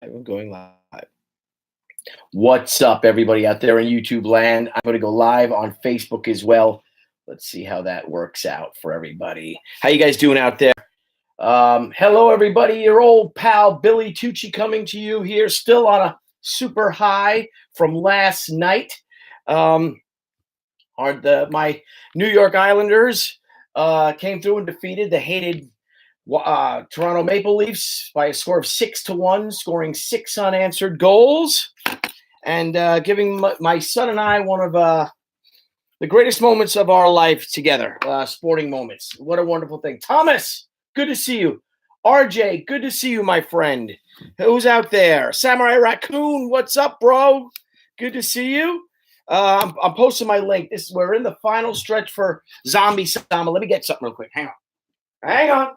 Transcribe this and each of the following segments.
I'm going live. What's up, everybody out there in YouTube land? I'm going to go live on Facebook as well. Let's see how that works out for everybody. How you guys doing out there? Hello, everybody. Your old pal Billy Tucci coming to you here, still on a super high from last night. My New York Islanders came through and defeated the hated Toronto Maple Leafs by a score of 6-1, scoring 6 unanswered goals, and giving my son and I one of the greatest moments of our life together, sporting moments. What a wonderful thing. Thomas, good to see you. RJ, good to see you, my friend. Who's out there? Samurai Raccoon, what's up, bro? Good to see you. I'm posting my link. We're in the final stretch for Zombie Sama. Let me get something real quick. Hang on.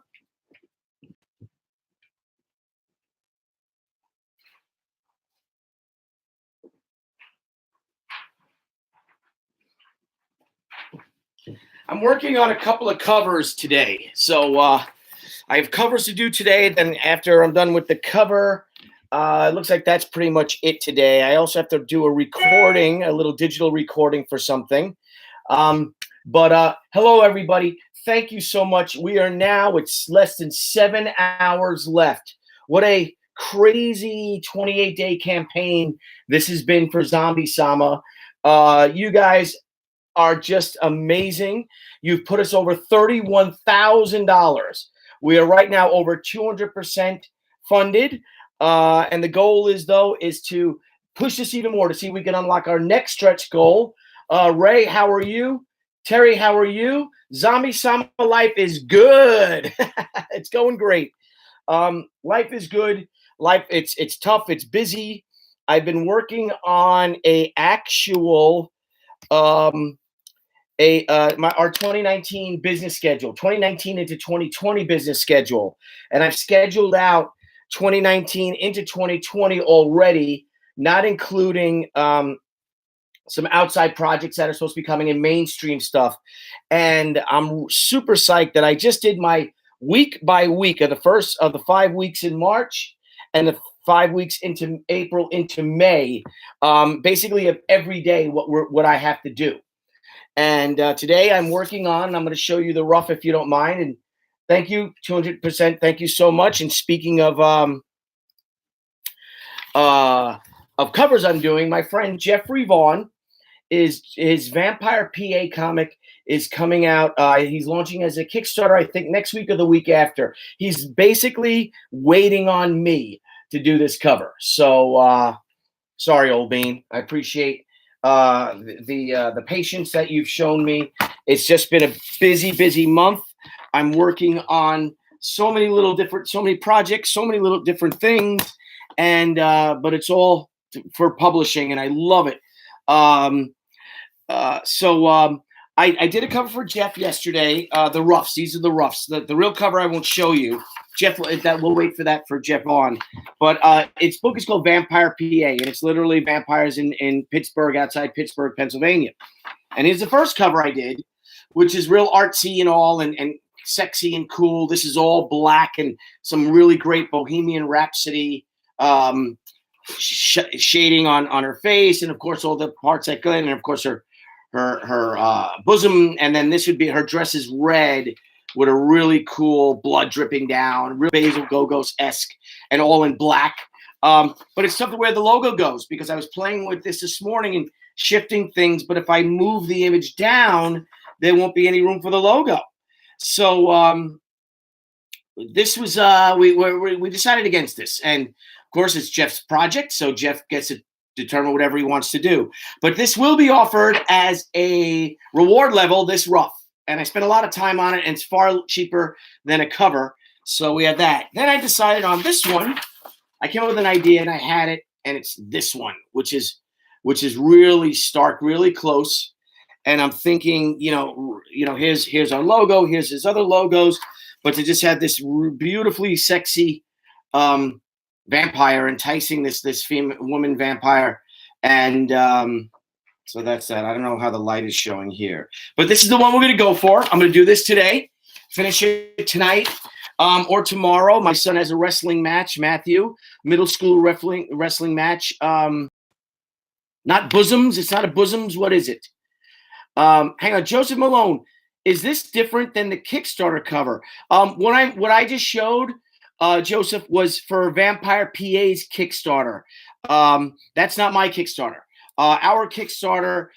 I'm working on a couple of covers today. So I have covers to do today. Then after I'm done with the cover, it looks like that's pretty much it today. I also have to do a recording, a little digital recording for something. But hello, everybody. Thank you so much. It's less than 7 hours left. What a crazy 28-day campaign this has been for Zombie Sama. You guys are just amazing. You've put us over $31,000. We are right now over 200% funded. And the goal is to push this even more to see if we can unlock our next stretch goal. Ray, how are you? Terry, how are you? Zombie Sama life is good. It's going great. Life is good. It's tough. It's busy. I've been working on our 2019 business schedule, 2019 into 2020 business schedule. And I've scheduled out 2019 into 2020 already, not including some outside projects that are supposed to be coming in, mainstream stuff. And I'm super psyched that I just did my week by week of the first of the 5 weeks in March and the 5 weeks into April into May, basically of every day what I have to do. And today I'm working on, I'm going to show you the rough if you don't mind. And thank you, 200%. Thank you so much. And speaking of covers I'm doing, my friend Jeffrey Vaughn, his Vampire PA comic is coming out. He's launching as a Kickstarter, I think, next week or the week after. He's basically waiting on me to do this cover. So sorry, old bean. I appreciate the patience that you've shown me. It's just been a busy month. I'm working on so many projects, so many little different things, and but it's all for publishing, and I love it. I did a cover for Jeff yesterday. The roughs. These are the roughs. The real cover I won't show you. Jeff, we'll wait for that for Jeff on. But its book is called Vampire PA, and it's literally vampires in Pittsburgh, outside Pittsburgh, Pennsylvania. And here's the first cover I did, which is real artsy and all, and sexy and cool. This is all black and some really great Bohemian Rhapsody shading on her face, and of course all the parts that go in, and of course her bosom, and then this would be her dress is red with a really cool blood dripping down, real Basil Gogos-esque, and all in black. But it's tough to where the logo goes because I was playing with this morning and shifting things. But if I move the image down, there won't be any room for the logo. So this was we decided against this, and of course it's Jeff's project, so Jeff gets to determine whatever he wants to do. But this will be offered as a reward level, this rough. And I spent a lot of time on it, and it's far cheaper than a cover. So we had that. Then I decided on this one. I came up with an idea, and I had it, and it's this one, which is really stark, really close. And I'm thinking, here's our logo, here's his other logos, but to just have this beautifully sexy vampire enticing this female woman vampire, and so that's that. I don't know how the light is showing here, but this is the one we're going to go for. I'm going to do this today, finish it tonight. Or tomorrow, my son has a wrestling match, Matthew, middle school wrestling match. Not bosoms. It's not a bosoms. What is it? Hang on, Joseph Malone. Is this different than the Kickstarter cover? What I just showed, Joseph, was for Vampire PA's Kickstarter. That's not my Kickstarter. Our Kickstarter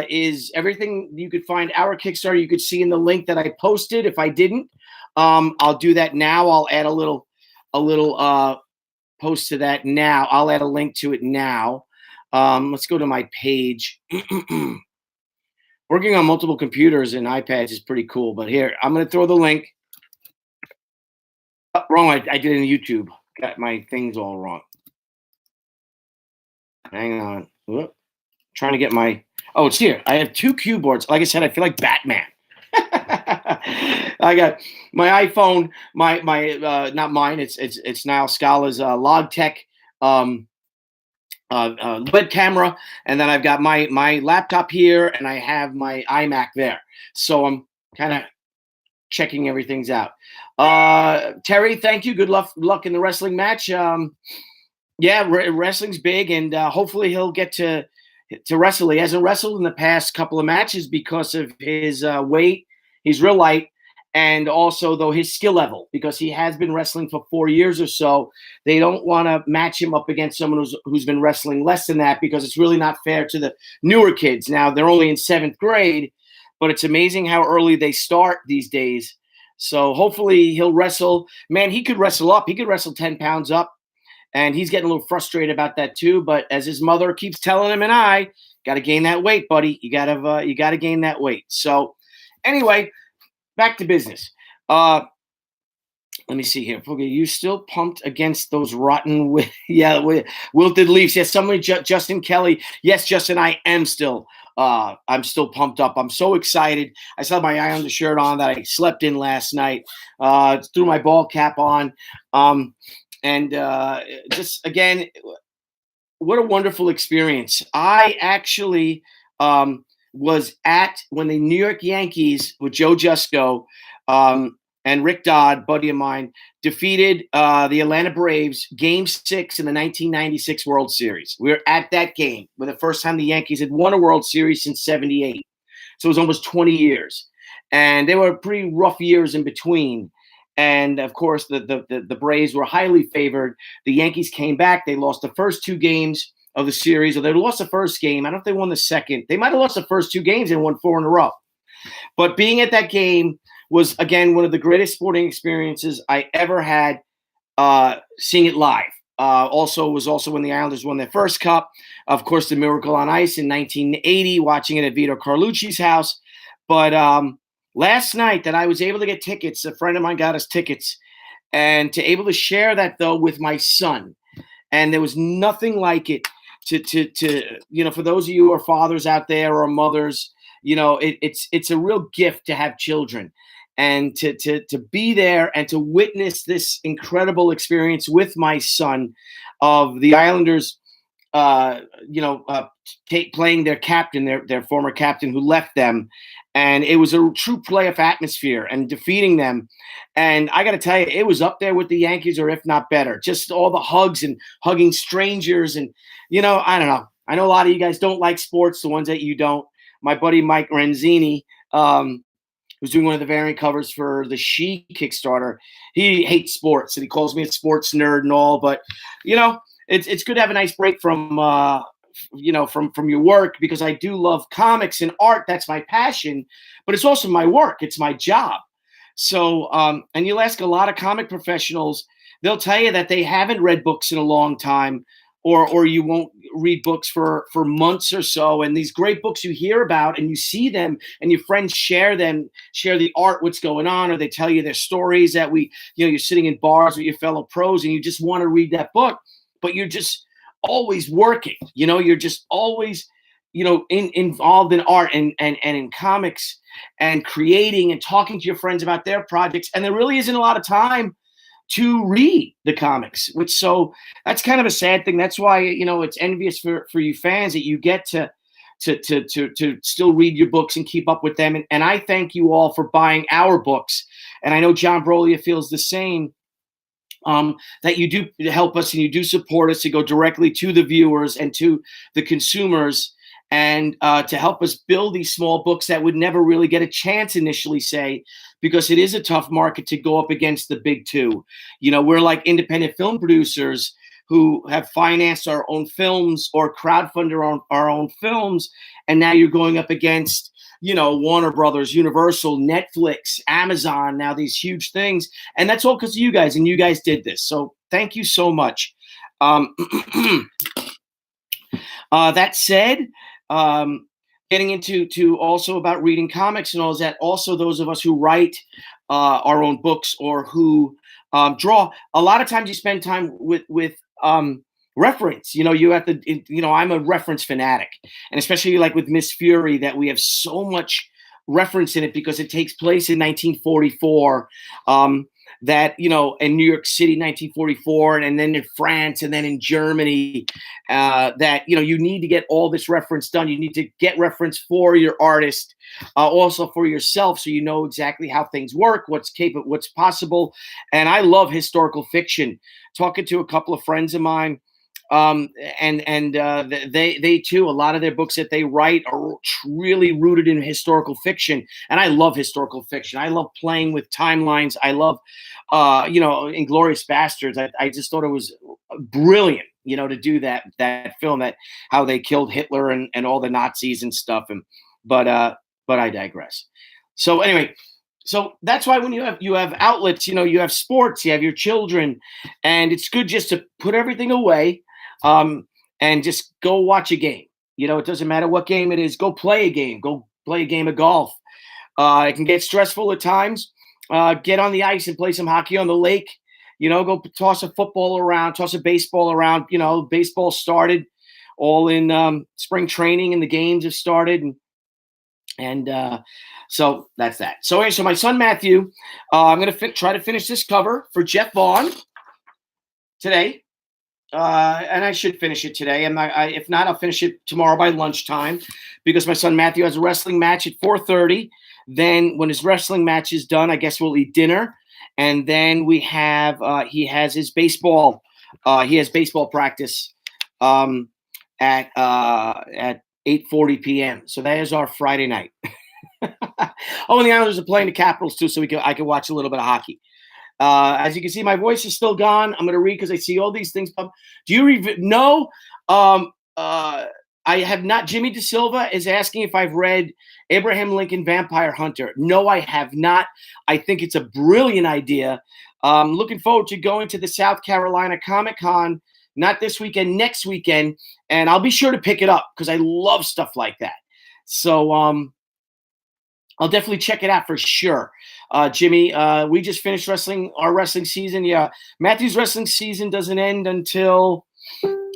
is everything you could find. Our Kickstarter you could see in the link that I posted. If I didn't, I'll do that now. I'll add a little post to that now. I'll add a link to it now. Let's go to my page. Working on multiple computers and iPads is pretty cool, but here, I'm going to throw the link. Oh, wrong, I did it in YouTube. Got my things all wrong. Hang on. Whoop. Trying to get my, oh, it's here. I have 2 cue boards. Like I said, I feel like Batman. I got my iPhone, my not mine, it's Niall Scala's Logitech LED camera, and then I've got my laptop here, and I have my iMac there. So I'm kind of checking everything's out. Terry, thank you. Good luck in the wrestling match. Yeah, wrestling's big, and hopefully he'll get to wrestle. He hasn't wrestled in the past couple of matches because of his weight. He's real light. And also, though, his skill level, because he has been wrestling for 4 years or so, they don't want to match him up against someone who's been wrestling less than that, because it's really not fair to the newer kids. Now, they're only in 7th grade, but it's amazing how early they start these days. So hopefully he'll wrestle. Man, he could wrestle up. He could wrestle 10 pounds up, and he's getting a little frustrated about that too. But as his mother keeps telling him, and I got to gain that weight, buddy. You got to gain that weight. So anyway. Back to business. Let me see here. Okay, you still pumped against those rotten, wilted leaves? Yes, somebody, Justin Kelly. Yes, Justin, I am still. I'm still pumped up. I'm so excited. I still have my Islander shirt on that I slept in last night. Threw my ball cap on, and just again, what a wonderful experience. I actually. Was at when the New York Yankees with Joe Jusko and Rick Dodd, buddy of mine, defeated the Atlanta Braves Game 6 in the 1996 World Series. We were at that game for the first time the Yankees had won a World Series since '78. So it was almost 20 years. And they were pretty rough years in between. And, of course, the Braves were highly favored. The Yankees came back. They lost the first 2 games of the series, or they lost the first game. I don't know if they won the second. They might have lost the first 2 games and won 4 in a row. But being at that game was, again, one of the greatest sporting experiences I ever had, seeing it live. Was also when the Islanders won their first cup. Of course, the Miracle on Ice in 1980, watching it at Vito Carlucci's house. But last night that I was able to get tickets, a friend of mine got us tickets, and to able to share that, though, with my son. And there was nothing like it. To for those of you who are fathers out there or mothers, it's a real gift to have children, and to be there and to witness this incredible experience with my son of the Islanders, playing their captain, their former captain who left them. And it was a true playoff atmosphere and defeating them. And I got to tell you, it was up there with the Yankees, or if not better. Just all the hugs and hugging strangers. And, I don't know. I know a lot of you guys don't like sports, the ones that you don't. My buddy Mike Renzini, who's doing one of the variant covers for the She Kickstarter, he hates sports, and he calls me a sports nerd and all. But, it's good to have a nice break from your work, because I do love comics and art. That's my passion, but it's also my work. It's my job. So, and you'll ask a lot of comic professionals, they'll tell you that they haven't read books in a long time, or you won't read books for months or so. And these great books you hear about and you see them and your friends share the art, what's going on, or they tell you their stories that you're sitting in bars with your fellow pros and you just want to read that book, but you're just always working, you're just always, involved in art and in comics and creating and talking to your friends about their projects. And there really isn't a lot of time to read the comics, so that's kind of a sad thing. That's why, it's envious for you fans that you get to still read your books and keep up with them. And I thank you all for buying our books. and I know John Brolia feels the same, that you do help us and you do support us to go directly to the viewers and to the consumers, and to help us build these small books that would never really get a chance initially, say, because it is a tough market to go up against the big two. We're like independent film producers who have financed our own films or crowdfunded our own films, and now you're going up against Warner Brothers, Universal, Netflix, Amazon, now these huge things. And that's all because of you guys, and you guys did this. So thank you so much. That said, getting into also about reading comics and all that, also those of us who write our own books or who draw, a lot of times you spend time with reference. You have to, I'm a reference fanatic, and especially like with Miss Fury, that we have so much reference in it because it takes place in 1944, that, in New York City, 1944, and then in France, and then in Germany, that, you need to get all this reference done. You need to get reference for your artist, also for yourself, so you know exactly how things work, what's capable, what's possible. And I love historical fiction. Talking to a couple of friends of mine, they too, a lot of their books that they write are really rooted in historical fiction, and I love historical fiction. I love playing with timelines. I love, Inglourious Bastards. I just thought it was brilliant, to do that film, that how they killed Hitler and all the Nazis and stuff. But I digress. So anyway. So that's why when you have outlets, you have sports, you have your children, and it's good just to put everything away, and just go watch a game. It doesn't matter what game it is. Go play a game. Go play a game of golf. It can get stressful at times. Get on the ice and play some hockey on the lake. Go toss a football around, toss a baseball around. Baseball started all in spring training, and the games have started, and so that's that. So anyway, so my son Matthew, I'm going to try to finish this cover for Jeff Vaughn today, and I should finish it today. And if not, I'll finish it tomorrow by lunchtime, because my son Matthew has a wrestling match at 4:30. Then when his wrestling match is done, I guess we'll eat dinner, and then we have he has his baseball. He has baseball practice at 8:40 p.m. So that is our Friday night. Oh, and the Islanders are playing the Capitals too, so I can watch a little bit of hockey. As you can see, my voice is still gone. I'm going to read because I see all these things. Do you read? No. I have not. Jimmy DeSilva is asking if I've read Abraham Lincoln Vampire Hunter. No, I have not. I think it's a brilliant idea. Looking forward to going to the South Carolina Comic-Con, not this weekend, next weekend, and I'll be sure to pick it up because I love stuff like that. So I'll definitely check it out for sure. Jimmy, we just finished our wrestling season. Yeah, Matthew's wrestling season doesn't end until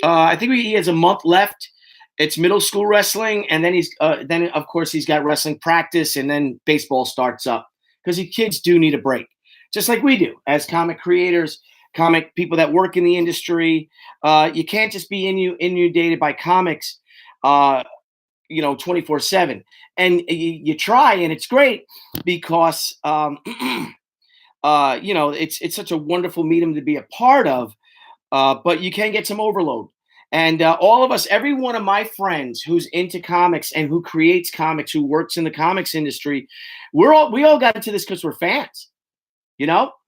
I think he has a month left. It's middle school wrestling, and then then of course he's got wrestling practice, and then baseball starts up, because the kids do need a break, just like we do as comic creators, comic people that work in the industry. You can't just be inundated by comics, 24/7. And you try, and it's great because, it's such a wonderful medium to be a part of, but you can get some overload. And all of us, every one of my friends who's into comics and who creates comics, who works in the comics industry, we all got into this because we're fans,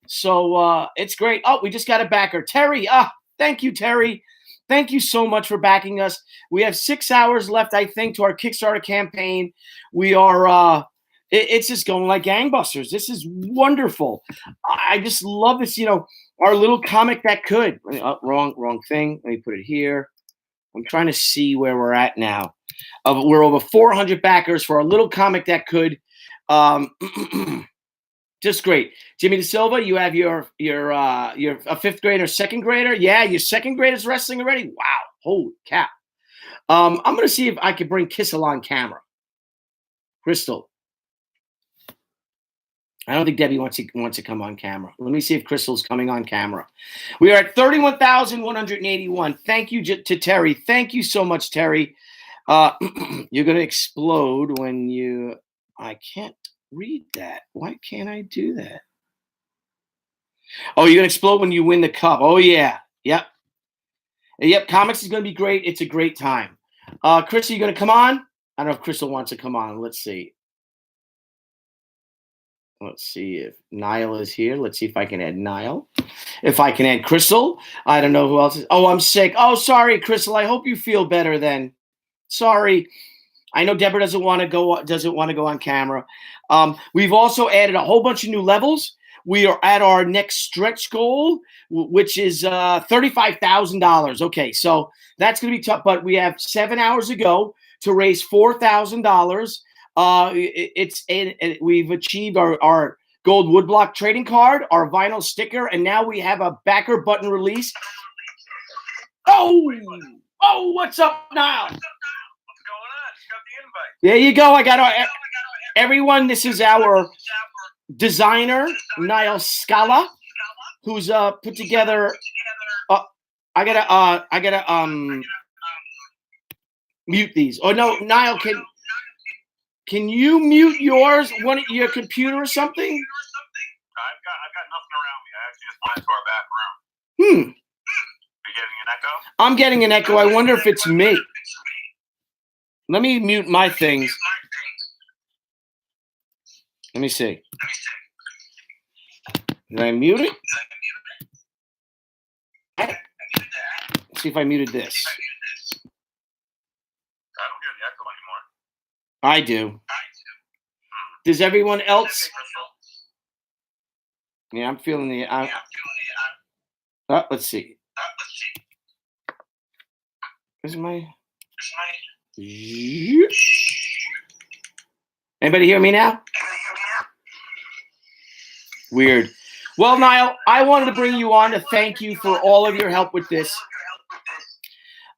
So it's great. Oh, we just got a backer, Terry. Thank you, Terry. Thank you so much for backing us. We have 6 hours left, I think, to our Kickstarter campaign. We are, it's just going like gangbusters. This is wonderful. I just love this, our little comic that could. Wrong thing. Let me put it here. I'm trying to see where we're at now. We're over 400 backers for our little comic that could. Just great. Jimmy DeSilva, you have your a fifth grader, second grader. Yeah, your second grader's wrestling already. Wow, holy cow. I'm gonna see if I can bring Kissel on camera. Crystal. I don't think Debbie wants to come on camera. Let me see if Crystal's coming on camera. We are at 31,181. Thank you to Terry. Thank you so much, Terry. You're gonna explode when you. I can't read that. Why can't I do that? Oh, you're gonna explode when you win the cup. Oh yeah. Yep. Yep. Comics is gonna be great. It's a great time. Chris, are you gonna come on? I don't know if Crystal wants to come on. Let's see. Let's see if Niall is here. Let's see if I can add Niall. If I can add Crystal. I don't know who else is. Oh, I'm sick. Oh, sorry, Crystal. I hope you feel better then. Sorry. I know Deborah doesn't want to go on camera. We've also added a whole bunch of new levels. We are at our next stretch goal, which is $35,000. Okay, so that's going to be tough, but we have 7 hours to go to raise $4,000. We've achieved our gold woodblock trading card, our vinyl sticker, and now we have a backer button release. Oh, what's up now? There you go. I got everyone. This is our designer, Niall Scala, who's put together. I gotta mute these. Oh no, Niall, can you mute yours? Your computer or something? I've got nothing around me. I actually just went to our back room. Are you getting an echo? I'm getting an echo. I wonder if it's me. Let me mute my things. Let me see. Did I mute it? Let's see if I muted this. I don't hear the echo anymore. I do. Does everyone else? Yeah, I'm feeling the. Let's see. Where's my? Anybody hear me now? Weird. Well, Niall, I wanted to bring you on to thank you for all of your help with this.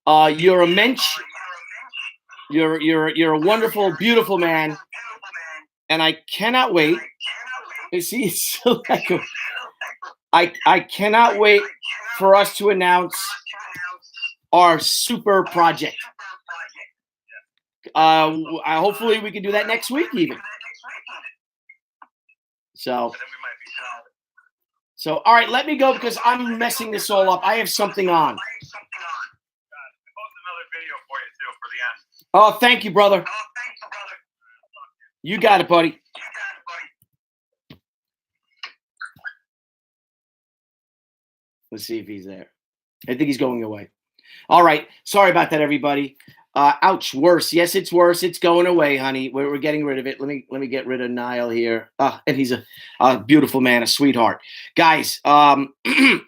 You're a mensch. You're a wonderful, beautiful man, and I cannot wait. You see, it's so like I cannot wait for us to announce our super project. Hopefully we can do that next week even. So all right, let me go because I'm messing this all up. I have something on. I posted another video for you too for the end. Oh, thank you, brother. You got it, buddy. Let's see if he's there. I think he's going away. All right. Sorry about that, everybody. Ouch. Worse. Yes, it's worse. It's going away, honey. We're getting rid of it. Let me get rid of Niall here. And he's a beautiful man, a sweetheart. Guys,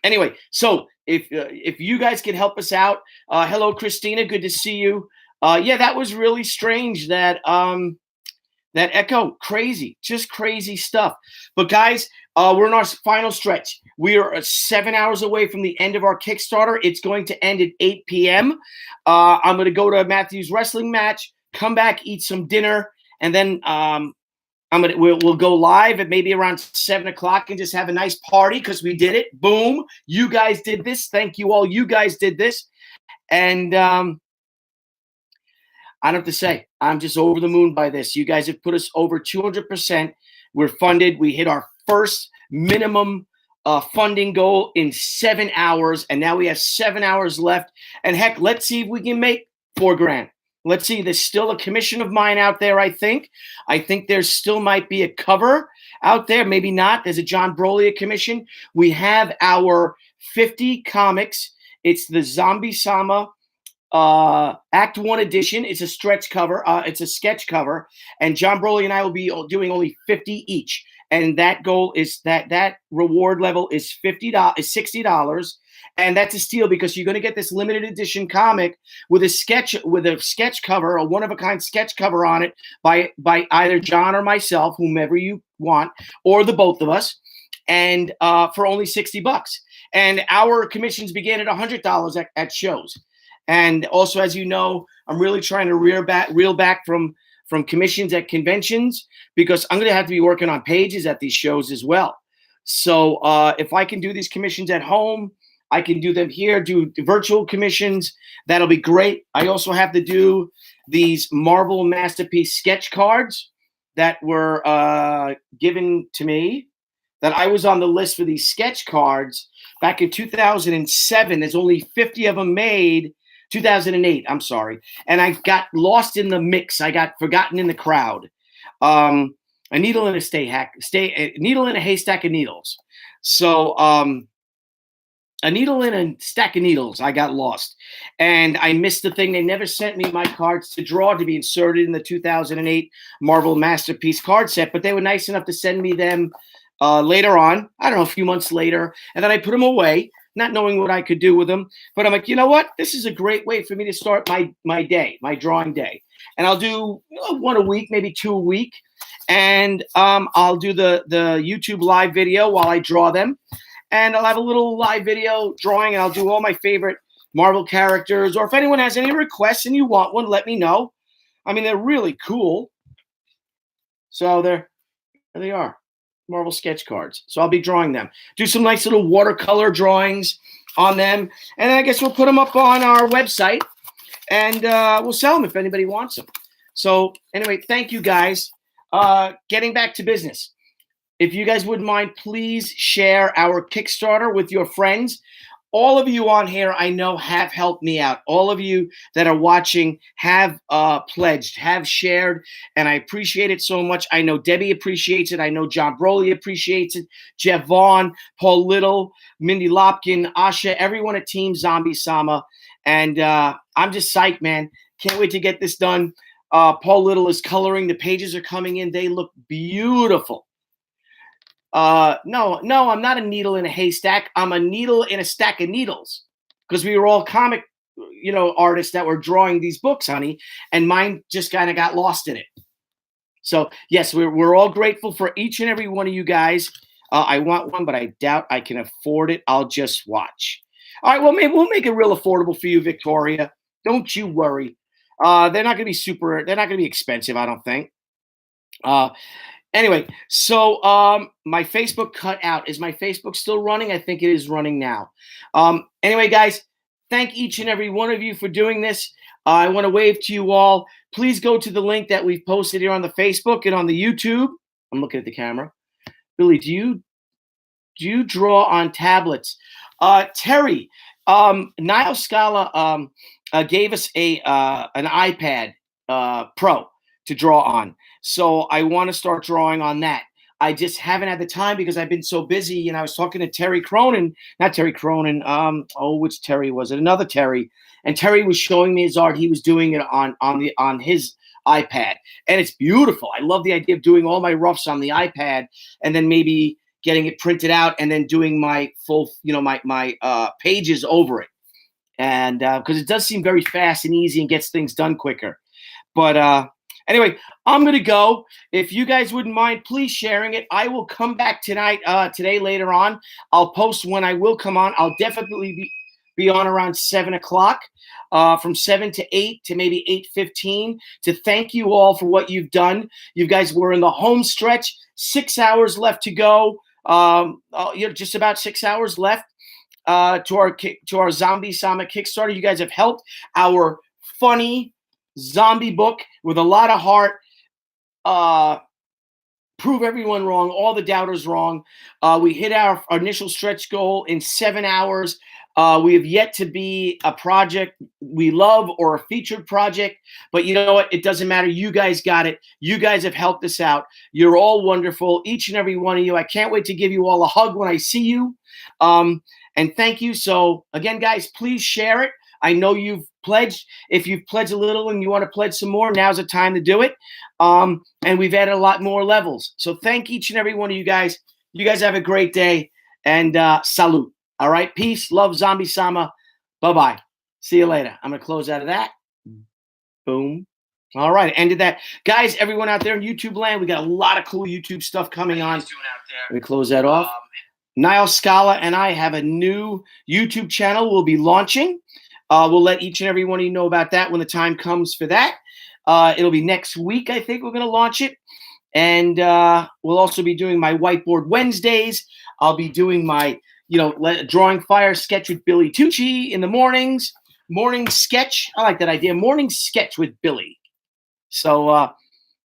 anyway, so if you guys can help us out, hello, Christina. Good to see you. Yeah, that was really strange. That echo, crazy, just crazy stuff. But guys, we're in our final stretch. We are 7 hours away from the end of our Kickstarter. It's going to end at 8 p.m. I'm going to go to Matthew's wrestling match, come back, eat some dinner, and then we'll go live at maybe around 7 o'clock and just have a nice party because we did it. Boom! You guys did this. Thank you all. You guys did this, and I don't have to say, I'm just over the moon by this. You guys have put us over 200%. We're funded. We hit our first minimum funding goal in 7 hours, and now we have 7 hours left. And heck, let's see if we can make $4,000. Let's see. There's still a commission of mine out there, I think. I think there still might be a cover out there. Maybe not. There's a John Brolia commission. We have our 50 comics. It's the Zombie Sama Act 1 edition. It's a stretch cover. It's a sketch cover, and John Broly and I will be doing only 50 each. And that goal is that reward level is $60, and that's a steal because you're going to get this limited edition comic with a sketch cover, a one of a kind sketch cover on it by either John or myself, whomever you want, or the both of us, and for only $60. And our commissions begin at $100 at shows. And also, as you know, I'm really trying to reel back from commissions at conventions because I'm going to have to be working on pages at these shows as well. So if I can do these commissions at home, I can do them here, do virtual commissions. That'll be great. I also have to do these Marvel Masterpiece sketch cards that were given to me that I was on the list for these sketch cards back in 2007. There's only 50 of them made. 2008, I'm sorry. And I got lost in the mix. I got forgotten in the crowd. A needle in a needle in a haystack of needles. So a needle in a stack of needles. I got lost. And I missed the thing. They never sent me my cards to draw to be inserted in the 2008 Marvel Masterpiece card set, but they were nice enough to send me them later on. I don't know, a few months later. And then I put them away, not knowing what I could do with them. But I'm like, you know what? This is a great way for me to start my day, my drawing day. And I'll do one a week, maybe 2 a week. And I'll do the YouTube live video while I draw them. And I'll have a little live video drawing, and I'll do all my favorite Marvel characters. Or if anyone has any requests and you want one, let me know. I mean, they're really cool. So there they are, Marvel sketch cards. So I'll be drawing them. Do some nice little watercolor drawings on them. And I guess we'll put them up on our website, and we'll sell them if anybody wants them. So anyway, thank you guys. Getting back to business. If you guys wouldn't mind, please share our Kickstarter with your friends. All of you on here, I know, have helped me out. All of you that are watching have pledged, have shared, and I appreciate it so much. I know Debbie appreciates it. I know John Broly appreciates it. Jeff Vaughn, Paul Little, Mindy Lopkin, Asha, everyone at Team Zombie Sama. And I'm just psyched, man. Can't wait to get this done. Paul Little is coloring. The pages are coming in. They look beautiful. No, I'm not a needle in a haystack. I'm a needle in a stack of needles, because we were all comic, artists that were drawing these books, honey, and mine just kind of got lost in it. So yes, we're all grateful for each and every one of you guys. I want one, but I doubt I can afford it. I'll just watch. All right, well, maybe we'll make it real affordable for you, Victoria. Don't you worry. They're not going to be expensive, I don't think. Anyway, so my Facebook cut out. Is my Facebook still running? I think it is running now. Anyway, guys, thank each and every one of you for doing this. I want to wave to you all. Please go to the link that we've posted here on the Facebook and on the YouTube. I'm looking at the camera. Billy, do you draw on tablets? Terry, Niall Scala gave us an iPad Pro to draw on. So I want to start drawing on that. I just haven't had the time because I've been so busy. And I was talking to Terry Cronin, not Terry Cronin. Which Terry was it? Another Terry. And Terry was showing me his art. He was doing it on his iPad, and it's beautiful. I love the idea of doing all my roughs on the iPad, and then maybe getting it printed out, and then doing my full, my pages over it. And because it does seem very fast and easy and gets things done quicker. But anyway, I'm going to go. If you guys wouldn't mind, please sharing it. I will come back today later on. I'll post when I will come on. I'll definitely be on around 7 o'clock, from 7 to 8 to maybe 8:15, to thank you all for what you've done. You guys were in the home stretch, 6 hours left to go. Just about 6 hours left to our Zombie Sama Kickstarter. You guys have helped our funny zombie book with a lot of heart. Prove everyone wrong, all the doubters wrong. We hit our initial stretch goal in 7 hours. We have yet to be a project we love or a featured project, but you know what? It doesn't matter. You guys got it. You guys have helped us out. You're all wonderful, each and every one of you. I can't wait to give you all a hug when I see you. And thank you. So again, guys, please share it. I know you've pledged. If you've pledged a little and you want to pledge some more, now's the time to do it. And we've added a lot more levels. So thank each and every one of you guys. You guys have a great day, and salute. All right. Peace, love, Zombie Sama. Bye-bye. See you later. I'm going to close out of that. Boom. All right. Ended that. Guys, everyone out there in YouTube land, we got a lot of cool YouTube stuff coming on. Let me close that off. Niall Scala and I have a new YouTube channel we'll be launching. We'll let each and every one of you know about that when the time comes for that. It'll be next week, I think we're going to launch it. And we'll also be doing my Whiteboard Wednesdays. I'll be doing my drawing fire sketch with Billy Tucci in the mornings. Morning sketch. I like that idea. Morning sketch with Billy. So,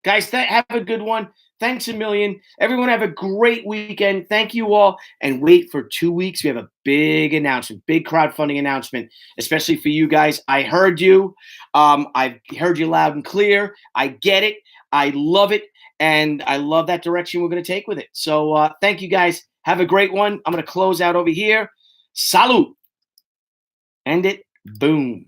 guys, have a good one. Thanks a million. Everyone have a great weekend. Thank you all. And wait for 2 weeks. We have a big announcement, big crowdfunding announcement, especially for you guys. I heard you. I've heard you loud and clear. I get it. I love it. And I love that direction we're going to take with it. So thank you guys. Have a great one. I'm going to close out over here. Salud. End it. Boom.